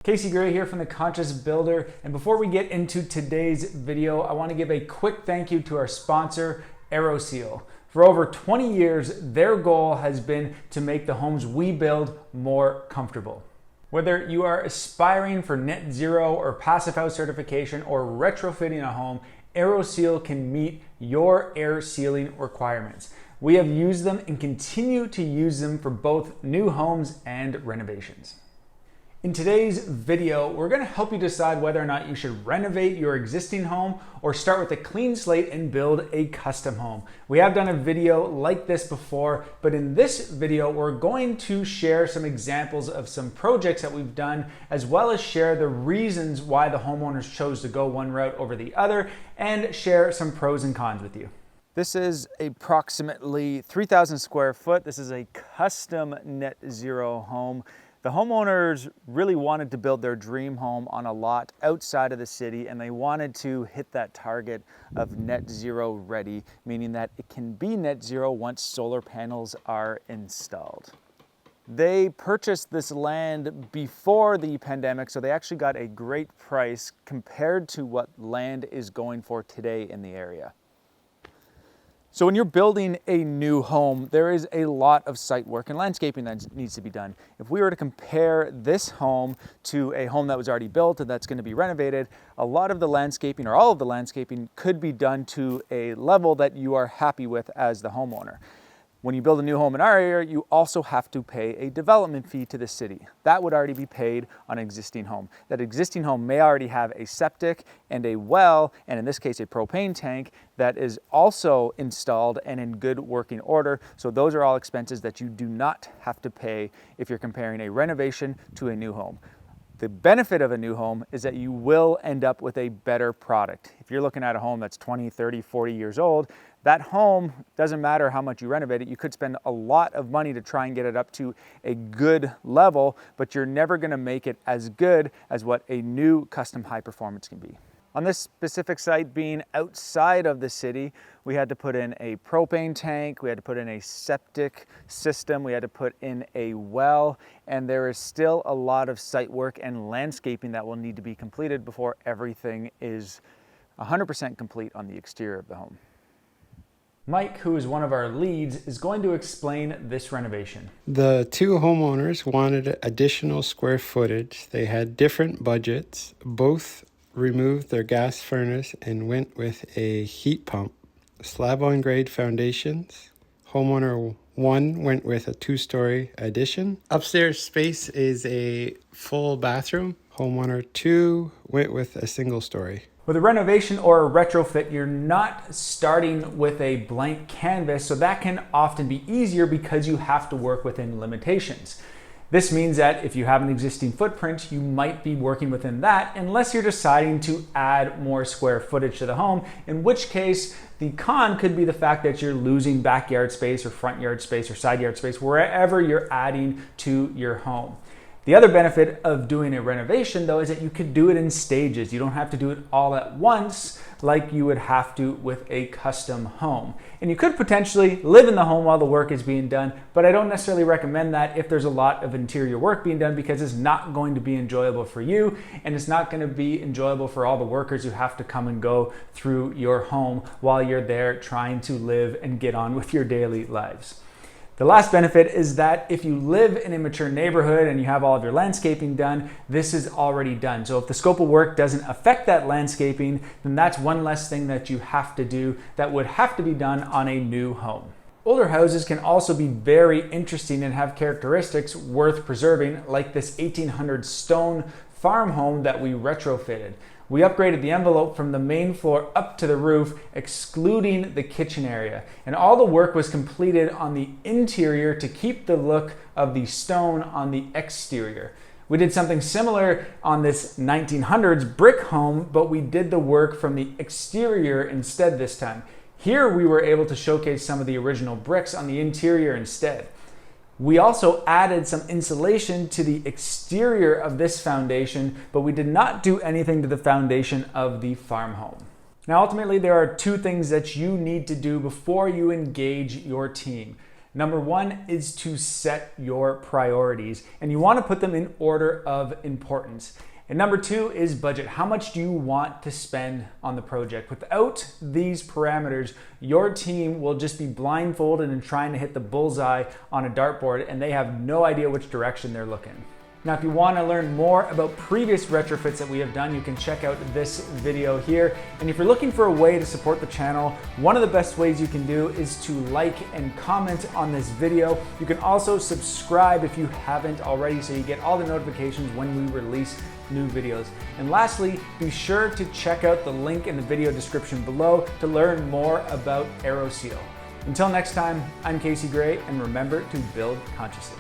Casey Gray here from The Conscious Builder, and before we get into today's video, I want to give a quick thank you to our sponsor, Aeroseal. For over 20 years, their goal has been to make the homes we build more comfortable. Whether you are aspiring for net zero or passive house certification or retrofitting a home, Aeroseal can meet your air sealing requirements. We have used them and continue to use them for both new homes and renovations. In today's video, we're going to help you decide whether or not you should renovate your existing home or start with a clean slate and build a custom home. We have done a video like this before, but in this video, we're going to share some examples of some projects that we've done, as well as share the reasons why the homeowners chose to go one route over the other, and share some pros and cons with you. This is approximately 3,000 square foot. This is a custom net zero home. The homeowners really wanted to build their dream home on a lot outside of the city, and they wanted to hit that target of net zero ready, meaning that it can be net zero once solar panels are installed. They purchased this land before the pandemic, so they actually got a great price compared to what land is going for today in the area. So when you're building a new home, there is a lot of site work and landscaping that needs to be done. If we were to compare this home to a home that was already built and that's going to be renovated, a lot of the landscaping or all of the landscaping could be done to a level that you are happy with as the homeowner. When you build a new home in our area, you also have to pay a development fee to the city. That would already be paid on an existing home. That existing home may already have a septic and a well, and in this case, a propane tank that is also installed and in good working order. So those are all expenses that you do not have to pay if you're comparing a renovation to a new home. The benefit of a new home is that you will end up with a better product. If you're looking at a home that's 20, 30, 40 years old, that home, doesn't matter how much you renovate it, you could spend a lot of money to try and get it up to a good level, but you're never gonna make it as good as what a new custom high performance can be. On this specific site, being outside of the city, we had to put in a propane tank, we had to put in a septic system, we had to put in a well, and there is still a lot of site work and landscaping that will need to be completed before everything is 100% complete on the exterior of the home. Mike, who is one of our leads, is going to explain this renovation. The two homeowners wanted additional square footage. They had different budgets. Both removed their gas furnace and went with a heat pump. Slab-on grade foundations. Homeowner 1 went with a 2-story addition. Upstairs space is a full bathroom. Homeowner 2 went with a single story. With a renovation or a retrofit, you're not starting with a blank canvas, so that can often be easier because you have to work within limitations. This means that if you have an existing footprint, you might be working within that unless you're deciding to add more square footage to the home, in which case the con could be the fact that you're losing backyard space or front yard space or side yard space wherever you're adding to your home. The other benefit of doing a renovation, though, is that you could do it in stages. You don't have to do it all at once like you would have to with a custom home. And you could potentially live in the home while the work is being done, but I don't necessarily recommend that if there's a lot of interior work being done, because it's not going to be enjoyable for you, and it's not going to be enjoyable for all the workers who have to come and go through your home while you're there trying to live and get on with your daily lives. The last benefit is that if you live in a mature neighborhood and you have all of your landscaping done, this is already done. So if the scope of work doesn't affect that landscaping, then that's one less thing that you have to do that would have to be done on a new home. Older houses can also be very interesting and have characteristics worth preserving, like this 1800 stone farm home that we retrofitted. We upgraded the envelope from the main floor up to the roof, excluding the kitchen area. And all the work was completed on the interior to keep the look of the stone on the exterior. We did something similar on this 1900s brick home, but we did the work from the exterior instead this time. Here we were able to showcase some of the original bricks on the interior instead. We also added some insulation to the exterior of this foundation, but we did not do anything to the foundation of the farm home. Now, ultimately, there are two things that you need to do before you engage your team. Number one is to set your priorities, and you want to put them in order of importance. And number two is budget. How much do you want to spend on the project? Without these parameters, your team will just be blindfolded and trying to hit the bullseye on a dartboard, and they have no idea which direction they're looking. Now, if you want to learn more about previous retrofits that we have done, you can check out this video here. And if you're looking for a way to support the channel, one of the best ways you can do is to like and comment on this video. You can also subscribe if you haven't already, so you get all the notifications when we release new videos. And lastly, be sure to check out the link in the video description below to learn more about Aeroseal. Until next time, I'm Casey Gray, and remember to build consciously.